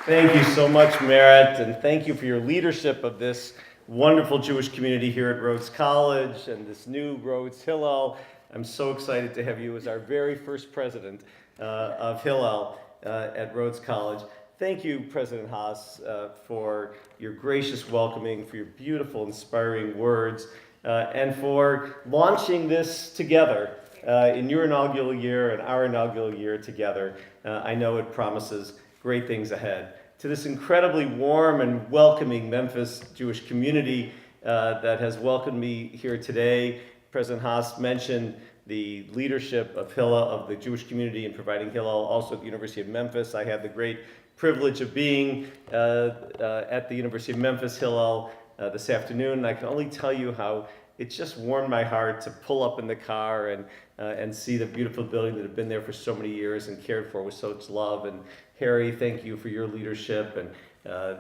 Thank you so much, Merritt, and thank you for your leadership of this wonderful Jewish community here at Rhodes College and this new Rhodes Hillel. I'm so excited to have you as our very first president of Hillel at Rhodes College. Thank you, President Hass, for your gracious welcoming, for your beautiful, inspiring words, and for launching this together in your inaugural year and our inaugural year together. I know it promises great things ahead. To this incredibly warm and welcoming Memphis Jewish community that has welcomed me here today, President Haas mentioned the leadership of Hillel, of the Jewish community in providing Hillel, also at the University of Memphis. I had the great privilege of being at the University of Memphis Hillel this afternoon, and I can only tell you how it just warmed my heart to pull up in the car and see the beautiful building that had been there for so many years and cared for with so much love. And Harry, thank you for your leadership, and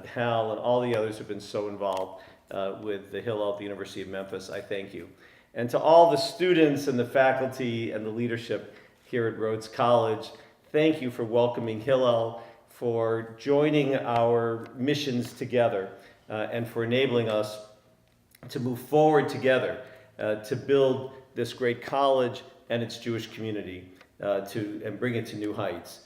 Hal and all the others who've been so involved with the Hillel at the University of Memphis. I thank you. And to all the students and the faculty and the leadership here at Rhodes College, thank you for welcoming Hillel, for joining our missions together, and for enabling us to move forward together to build this great college and its Jewish community and bring it to new heights.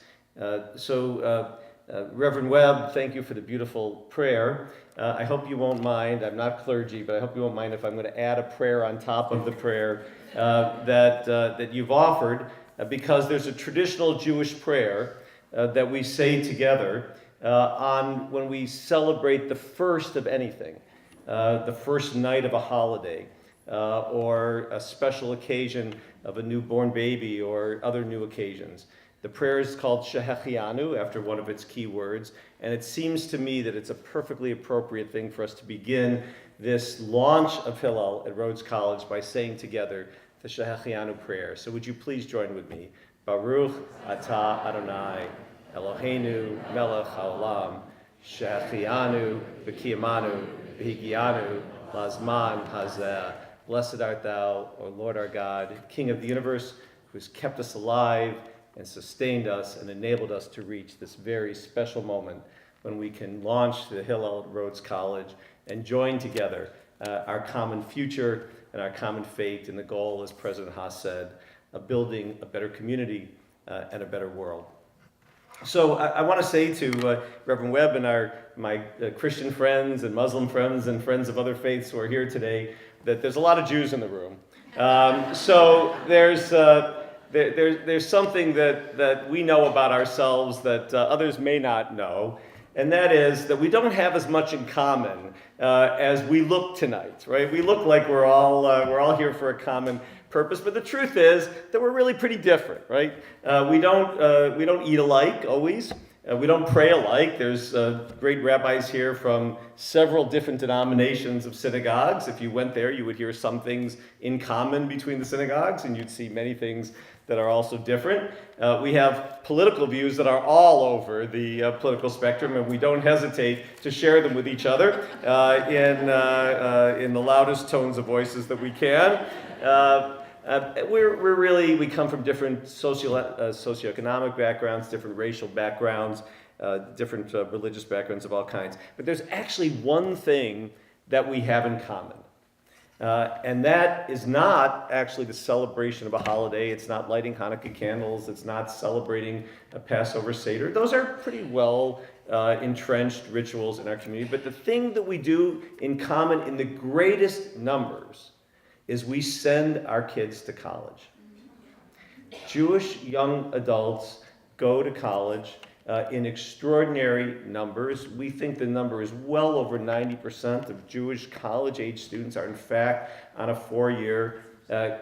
Reverend Webb, thank you for the beautiful prayer. I hope you won't mind, I'm not clergy, but I hope you won't mind if I'm going to add a prayer on top of the prayer that you've offered, because there's a traditional Jewish prayer that we say together when we celebrate the first of anything. The first night of a holiday, or a special occasion of a newborn baby, or other new occasions. The prayer is called Shehechianu, after one of its key words, and it seems to me that it's a perfectly appropriate thing for us to begin this launch of Hillel at Rhodes College by saying together the Shehechianu prayer. So would you please join with me? Baruch atah Adonai, Eloheinu melech haolam, Shehechianu v'kiyamanu v'higianu lazman hazeh. Blessed art thou, O Lord our God, King of the universe, who has kept us alive and sustained us and enabled us to reach this very special moment when we can launch the Hillel at Rhodes College and join together our common future and our common fate in the goal, as President Haas said, of building a better community and a better world. So I want to say to Reverend Webb and my Christian friends and Muslim friends and friends of other faiths who are here today that there's a lot of Jews in the room. So there's something that we know about ourselves that others may not know, and that is that we don't have as much in common as we look tonight, right? We look like we're all here for a common purpose, but the truth is that we're really pretty different, right? We don't eat alike always. We don't pray alike. There's great rabbis here from several different denominations of synagogues. If you went there, you would hear some things in common between the synagogues, and you'd see many things that are also different. We have political views that are all over the political spectrum, and we don't hesitate to share them with each other in the loudest tones of voices that we can. We come from different socioeconomic backgrounds, different racial backgrounds, different religious backgrounds of all kinds. But there's actually one thing that we have in common. And that is not actually the celebration of a holiday. It's not lighting Hanukkah candles. It's not celebrating a Passover Seder. Those are pretty well entrenched rituals in our community. But the thing that we do in common in the greatest numbers is we send our kids to college. Jewish young adults go to college in extraordinary numbers. We think the number is well over 90% of Jewish college-age students are in fact on a 4-year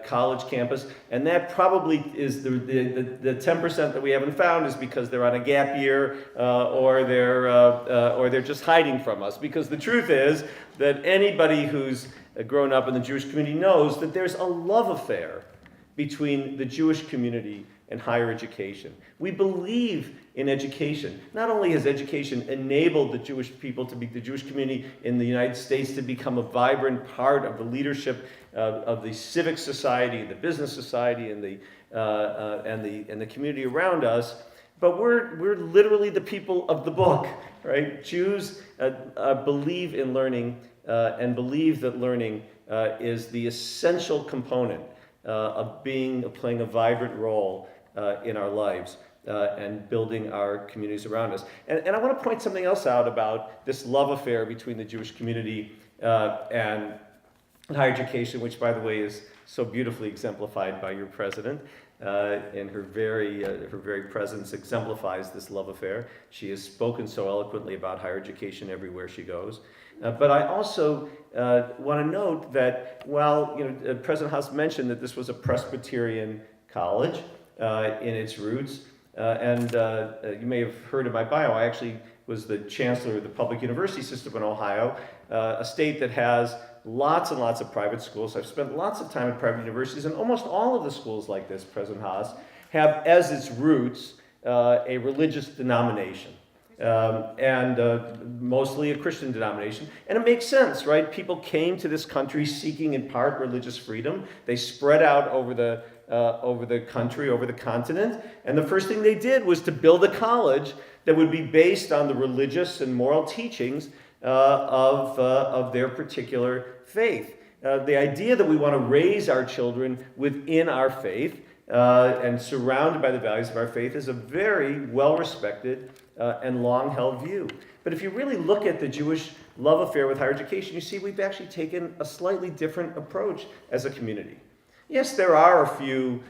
college campus, and that probably is the 10% that we haven't found is because they're on a gap year or they're just hiding from us. Because the truth is that anybody who's grown up in the Jewish community knows that there's a love affair between the Jewish community and higher education. We believe in education. Not only has education enabled the Jewish people to be the Jewish community in the United States to become a vibrant part of the leadership of the civic society, the business society, and the community around us, But we're literally the people of the book, right? Jews believe in learning and believe that learning is the essential component of playing a vibrant role in our lives and building our communities around us. And I want to point something else out about this love affair between the Jewish community and higher education, which, by the way, is so beautifully exemplified by your president. And her very presence exemplifies this love affair. She has spoken so eloquently about higher education everywhere she goes. But I also want to note that while President Hass mentioned that this was a Presbyterian college in its roots, and you may have heard in my bio, I actually was the chancellor of the public university system in Ohio, a state that has lots and lots of private schools. I've spent lots of time at private universities, and almost all of the schools like this, President Haas, have as its roots a religious denomination, and mostly a Christian denomination. And it makes sense, right? People came to this country seeking in part religious freedom. They spread out over the country, over the continent, and the first thing they did was to build a college that would be based on the religious and moral teachings of their particular faith. The idea that we want to raise our children within our faith and surrounded by the values of our faith is a very well-respected and long-held view. But if you really look at the Jewish love affair with higher education, you see we've actually taken a slightly different approach as a community. Yes, there are a few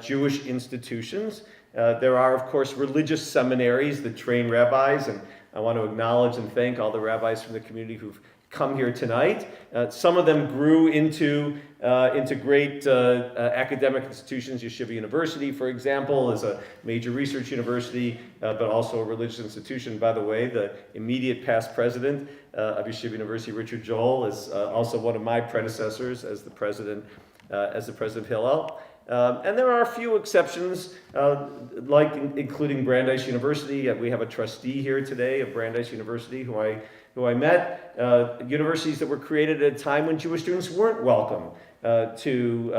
Jewish institutions. There are, of course, religious seminaries that train rabbis, and I want to acknowledge and thank all the rabbis from the community who've come here tonight. Some of them grew into great academic institutions. Yeshiva University, for example, is a major research university, but also a religious institution. By the way, the immediate past president of Yeshiva University, Richard Joel, is also one of my predecessors as the president of Hillel. And there are a few exceptions, including Brandeis University. We have a trustee here today of Brandeis University who I met. Universities that were created at a time when Jewish students weren't welcome to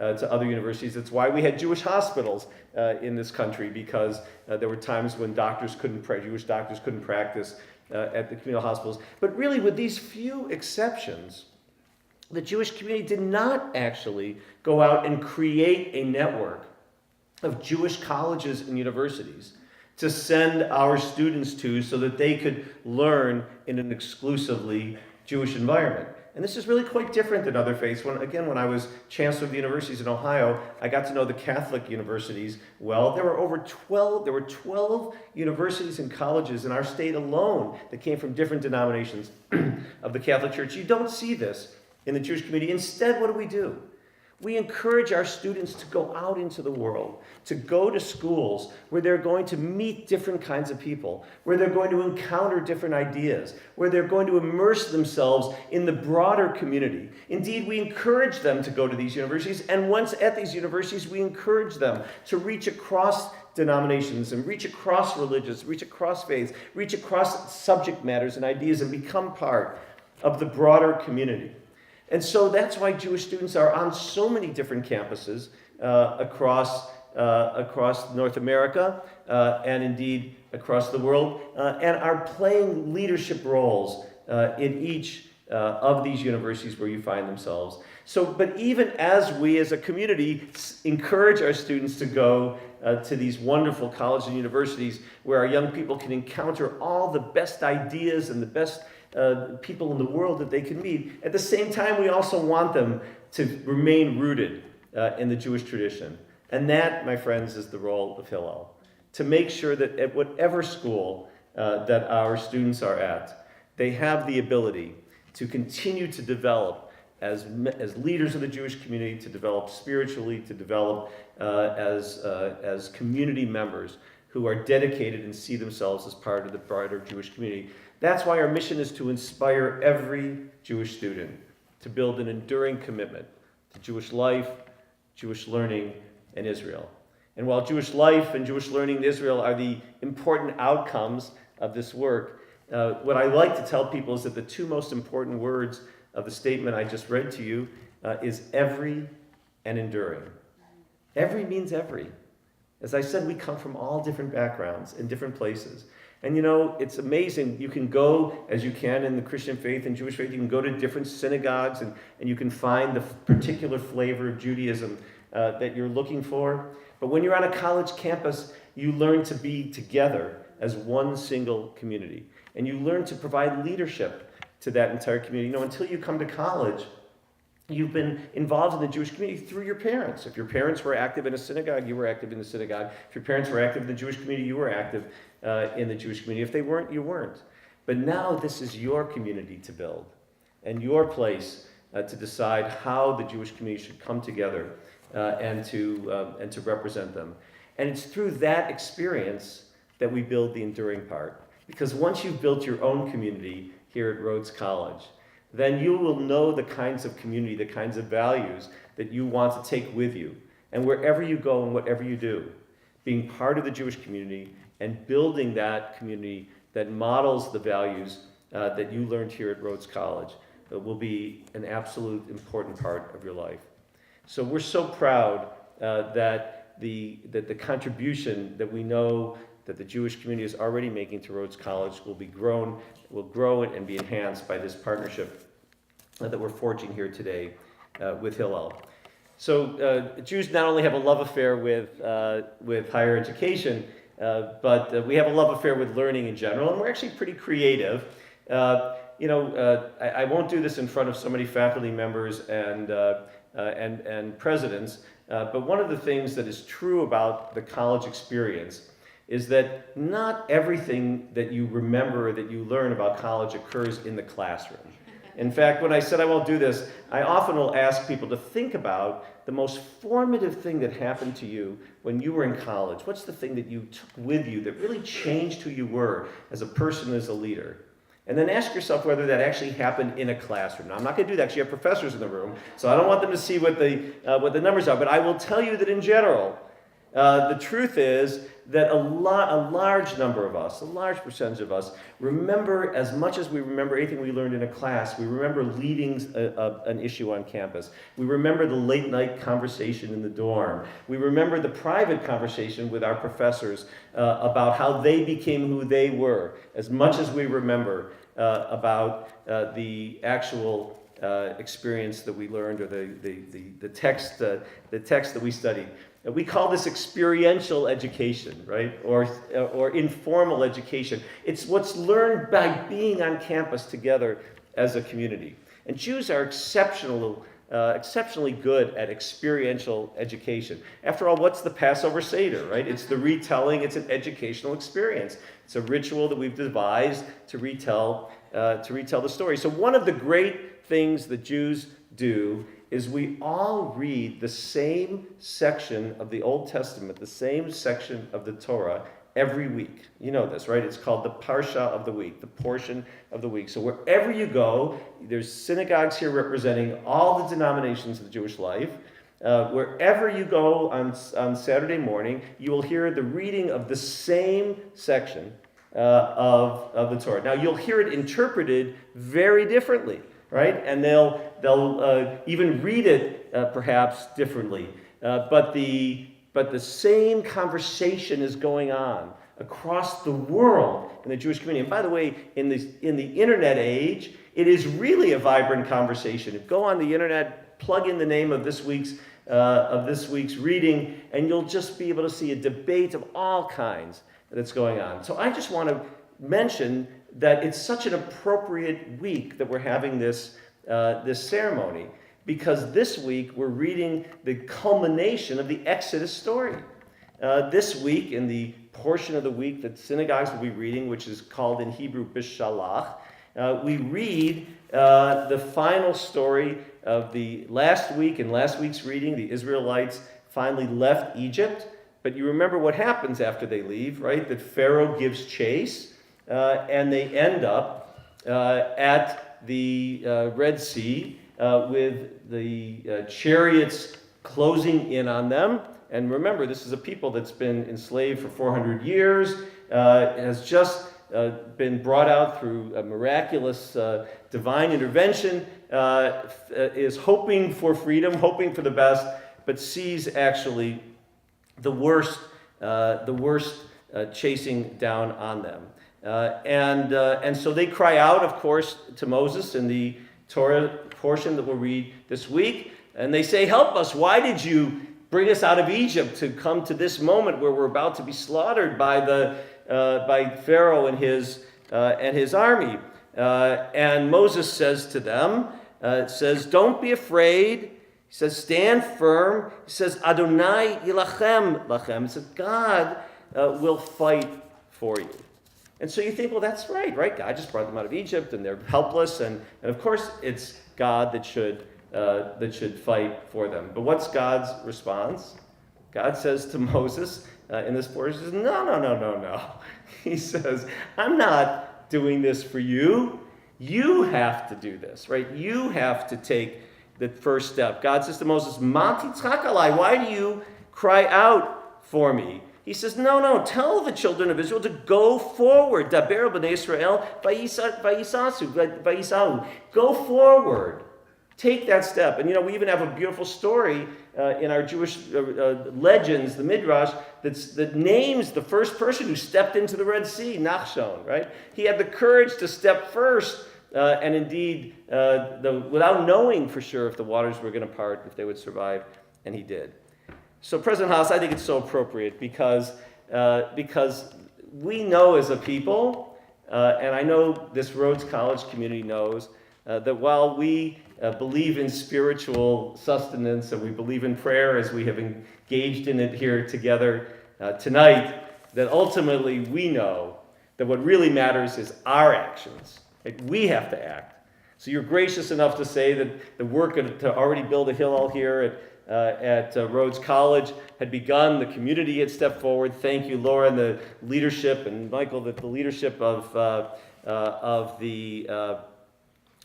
other universities. That's why we had Jewish hospitals in this country, because there were times when Jewish doctors couldn't practice at the communal hospitals. But really, with these few exceptions, the Jewish community did not actually go out and create a network of Jewish colleges and universities to send our students to so that they could learn in an exclusively Jewish environment. And this is really quite different than other faiths. When I was chancellor of the universities in Ohio, I got to know the Catholic universities well. There were 12 universities and colleges in our state alone that came from different denominations of the Catholic Church. You don't see this in the Jewish community. Instead, what do? We encourage our students to go out into the world, to go to schools where they're going to meet different kinds of people, where they're going to encounter different ideas, where they're going to immerse themselves in the broader community. Indeed, we encourage them to go to these universities, and once at these universities, we encourage them to reach across denominations and reach across religions, reach across faiths, reach across subject matters and ideas, and become part of the broader community. And so that's why Jewish students are on so many different campuses across North America and indeed across the world, and are playing leadership roles in each of these universities where you find themselves. But even as we as a community encourage our students to go to these wonderful colleges and universities where our young people can encounter all the best ideas and the best people in the world that they can meet. At the same time, we also want them to remain rooted in the Jewish tradition. And that, my friends, is the role of Hillel. To make sure that at whatever school that our students are at, they have the ability to continue to develop as leaders of the Jewish community, to develop spiritually, to develop as community members who are dedicated and see themselves as part of the broader Jewish community. That's why our mission is to inspire every Jewish student to build an enduring commitment to Jewish life, Jewish learning, and Israel. And while Jewish life and Jewish learning in Israel are the important outcomes of this work, what I like to tell people is that the two most important words of the statement I just read to you is every and enduring. Every means every. As I said, we come from all different backgrounds and different places. And it's amazing. You can go, as you can in the Christian faith and Jewish faith, you can go to different synagogues and you can find the particular flavor of Judaism that you're looking for. But when you're on a college campus, you learn to be together as one single community. And you learn to provide leadership to that entire community. Until you come to college, you've been involved in the Jewish community through your parents. If your parents were active in a synagogue, you were active in the synagogue. If your parents were active in the Jewish community, you were active in the Jewish community. If they weren't, you weren't. But now this is your community to build and your place to decide how the Jewish community should come together and to represent them. And it's through that experience that we build the enduring part. Because once you've built your own community here at Rhodes College, then you will know the kinds of community, the kinds of values that you want to take with you. And wherever you go and whatever you do, being part of the Jewish community and building that community that models the values that you learned here at Rhodes College will be an absolute important part of your life. So we're so proud that the contribution that we know that the Jewish community is already making to Rhodes College will grow and be enhanced by this partnership that we're forging here today with Hillel. So Jews not only have a love affair with higher education, but we have a love affair with learning in general, and we're actually pretty creative. I won't do this in front of so many faculty members and presidents, but one of the things that is true about the college experience is that not everything that you remember or that you learn about college occurs in the classroom. In fact, when I said I won't do this, I often will ask people to think about the most formative thing that happened to you when you were in college. What's the thing that you took with you that really changed who you were as a person, as a leader? And then ask yourself whether that actually happened in a classroom. Now, I'm not going to do that because you have professors in the room, so I don't want them to see what the numbers are. But I will tell you that in general, the truth is that a large number of us, a large percentage of us, remember as much as we remember anything we learned in a class. We remember leading an issue on campus. We remember the late night conversation in the dorm. We remember the private conversation with our professors about how they became who they were, as much as we remember about the actual experience that we learned or the text that we studied. We call this experiential education, right? Or informal education. It's what's learned by being on campus together as a community. And Jews are exceptionally good at experiential education. After all, what's the Passover Seder, right? It's the retelling. It's an educational experience. It's a ritual that we've devised to retell the story. So one of the great things that Jews do is we all read the same section of the Old Testament, the same section of the Torah every week. You know this, right? It's called the Parsha of the week, the portion of the week. So wherever you go, there's synagogues here representing all the denominations of the Jewish life. Wherever you go on Saturday morning, you will hear the reading of the same section of the Torah. Now, you'll hear it interpreted very differently, right? And they'll even read it perhaps differently. But the same conversation is going on across the world in the Jewish community. And by the way, in the internet age, it is really a vibrant conversation. Go on the internet, plug in the name of this week's reading, and you'll just be able to see a debate of all kinds that's going on. So I just want to mention that it's such an appropriate week that we're having this ceremony, because this week we're reading the culmination of the Exodus story. This week, in the portion of the week that synagogues will be reading, which is called in Hebrew Bishalach, we read the final story of the last week. In last week's reading, the Israelites finally left Egypt. But you remember what happens after they leave, right? That Pharaoh gives chase, and they end up at the Red Sea with the chariots closing in on them. And remember, this is a people that's been enslaved for 400 years, has just been brought out through a miraculous divine intervention, is hoping for freedom, hoping for the best, but sees actually the worst the worst chasing down on them. And so they cry out, of course, to Moses in the Torah portion that we'll read this week. And they say, help us. Why did you bring us out of Egypt to come to this moment where we're about to be slaughtered by Pharaoh and his army? And Moses says to them, don't be afraid. He says, stand firm. He says, Adonai yilachem lachem. He says, God will fight for you. And so you think, well, that's right? God just brought them out of Egypt, and they're helpless, and of course it's God that should fight for them. But what's God's response? God says to Moses in this portion, he says, no. He says, I'm not doing this for you. You have to do this, right? You have to take the first step. God says to Moses, Ma titzchak alai, why do you cry out for me? He says, no, tell the children of Israel to go forward. Daber b'nei Israel vayisau. Go forward. Take that step. And we even have a beautiful story in our Jewish legends, the Midrash, that names the first person who stepped into the Red Sea, Nachshon, right? He had the courage to step first, and indeed, without knowing for sure if the waters were going to part, if they would survive, and he did. So President Hass, I think it's so appropriate because we know as a people, and I know this Rhodes College community knows, that while we believe in spiritual sustenance and we believe in prayer as we have engaged in it here together tonight, that ultimately we know that what really matters is our actions. Right? We have to act. So you're gracious enough to say that the work to already build a Hillel here at Rhodes College had begun. The community had stepped forward. Thank you, Laura, and the leadership, and Michael, the leadership of the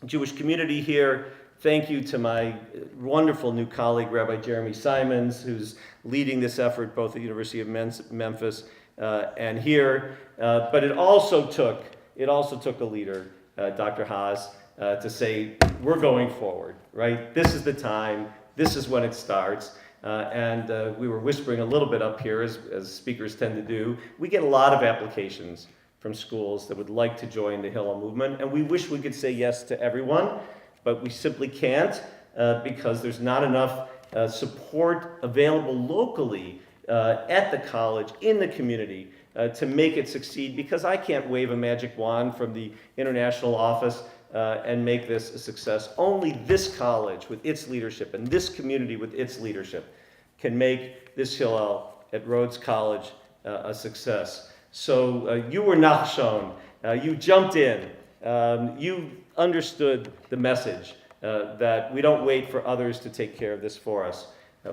Jewish community here. Thank you to my wonderful new colleague, Rabbi Jeremy Simons, who's leading this effort both at the University of Memphis and here. But it also took a leader, Dr. Haas, to say, we're going forward, right? This is the time. This is when it starts. And we were whispering a little bit up here, as speakers tend to do. We get a lot of applications from schools that would like to join the Hillel movement, and we wish we could say yes to everyone, but we simply can't because there's not enough support available locally at the college, in the community, to make it succeed, because I can't wave a magic wand from the international office and make this a success. Only this college with its leadership and this community with its leadership can make this Hillel at Rhodes College a success. So you were Nachshon, you jumped in, you understood the message that we don't wait for others to take care of this for us.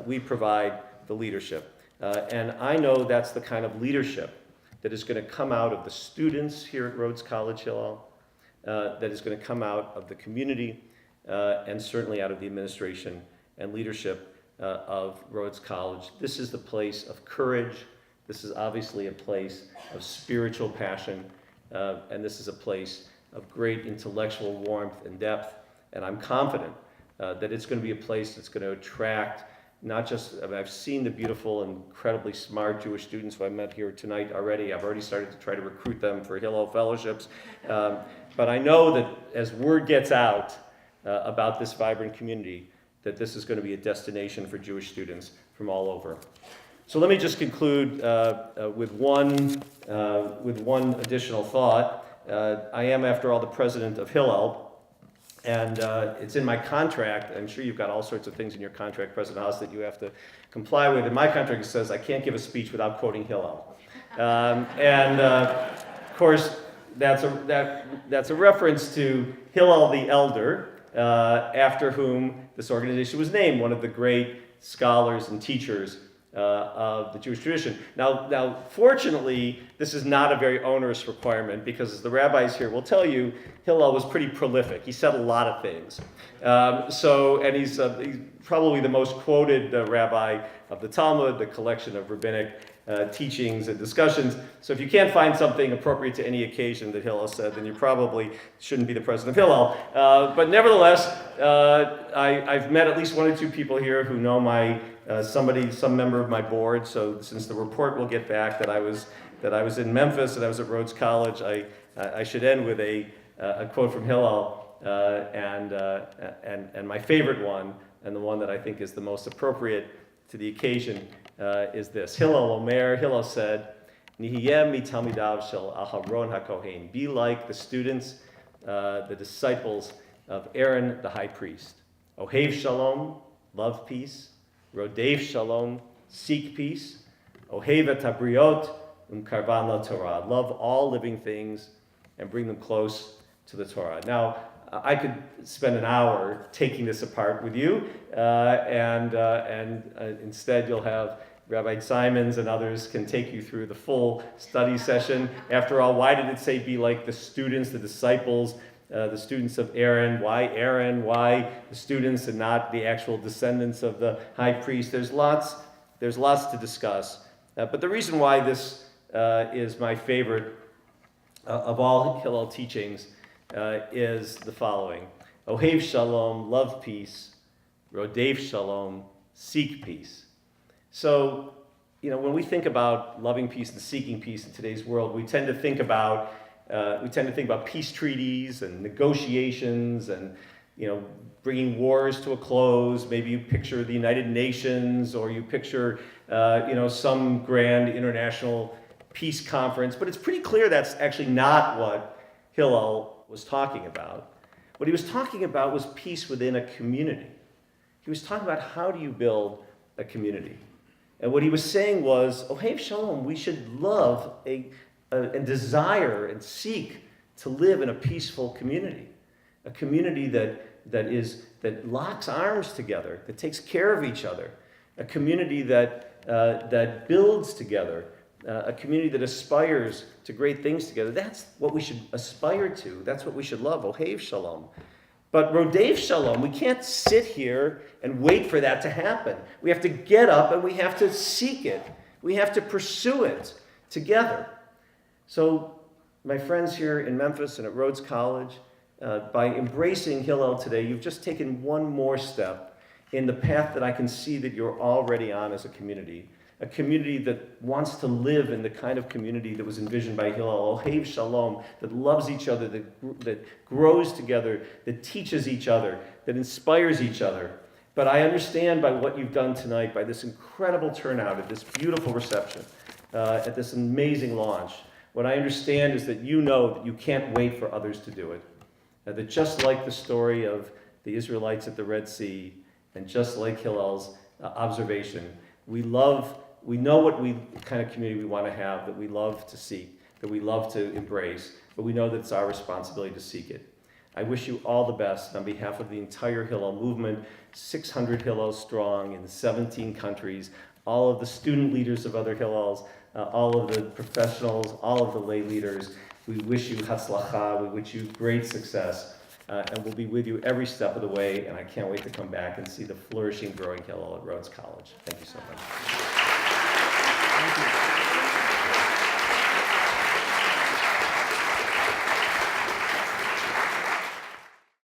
We provide the leadership. And I know that's the kind of leadership that is going to come out of the students here at Rhodes College Hillel, that is going to come out of the community, and certainly out of the administration and leadership of Rhodes College. This is the place of courage. This is obviously a place of spiritual passion, and this is a place of great intellectual warmth and depth. And I'm confident that it's going to be a place that's going to attract not just, I've seen the beautiful and incredibly smart Jewish students who I met here tonight already. I've already started to try to recruit them for Hillel fellowships. But I know that as word gets out about this vibrant community, that this is going to be a destination for Jewish students from all over. So let me just conclude with one additional thought. I am, after all, the president of Hillel, and it's in my contract. I'm sure you've got all sorts of things in your contract, President Haas, that you have to comply with. In my contract, it says I can't give a speech without quoting Hillel. Of course, that's a reference to Hillel the Elder, after whom this organization was named, one of the great scholars and teachers of the Jewish tradition. Now, fortunately, this is not a very onerous requirement, because as the rabbis here will tell you, Hillel was pretty prolific. He said a lot of things. And he's probably the most quoted rabbi of the Talmud, the collection of rabbinic teachings and discussions. So if you can't find something appropriate to any occasion that Hillel said, then you probably shouldn't be the president of Hillel. But nevertheless, I've met at least one or two people here who know some member of my board. So since the report will get back that I was in Memphis and I was at Rhodes College, I should end with a quote from Hillel, and my favorite one, and the one that I think is the most appropriate to the occasion, is this. Hillel said, Nihiyeh mi talmidav shel Aharon HaKohen. Be like the students, the disciples of Aaron the high priest. Ohev shalom, love peace. Rodev shalom, seek peace. Ohev et habriot, karvan la Torah. Love all living things and bring them close to the Torah. Now, I could spend an hour taking this apart with you, and instead you'll have Rabbi Simons and others can take you through the full study session. After all, why did it say be like the students, the disciples, the students of Aaron? Why Aaron? Why the students and not the actual descendants of the high priest? There's lots to discuss. But the reason why this is my favorite of all Hillel teachings is the following. Ohev shalom, love peace. Rodev shalom, seek peace. So, when we think about loving peace and seeking peace in today's world, we tend to think about peace treaties and negotiations and bringing wars to a close. Maybe you picture the United Nations, or you picture some grand international peace conference. But it's pretty clear that's actually not what Hillel was talking about. What he was talking about was peace within a community. He was talking about how do you build a community. And what he was saying was, Ohev shalom, we should love and desire and seek to live in a peaceful community. A community that locks arms together, that takes care of each other. A community that builds together. A community that aspires to great things together. That's what we should aspire to. That's what we should love. Ohev shalom. But Rodev shalom, we can't sit here and wait for that to happen. We have to get up and we have to seek it. We have to pursue it together. So, my friends here in Memphis and at Rhodes College, by embracing Hillel today, you've just taken one more step in the path that I can see that you're already on as a community that wants to live in the kind of community that was envisioned by Hillel, Ohev shalom, that loves each other, that grows together, that teaches each other, that inspires each other. But I understand by what you've done tonight, by this incredible turnout at this beautiful reception, at this amazing launch, what I understand is that you know that you can't wait for others to do it. That just like the story of the Israelites at the Red Sea, and just like Hillel's observation, we know what kind of community we want to have, that we love to seek, that we love to embrace, but we know that it's our responsibility to seek it. I wish you all the best on behalf of the entire Hillel movement, 600 Hillels strong in 17 countries, all of the student leaders of other Hillels, all of the professionals, all of the lay leaders. We wish you hatzlacha, we wish you great success, and we'll be with you every step of the way, and I can't wait to come back and see the flourishing, growing Hillel at Rhodes College. Thank you so much.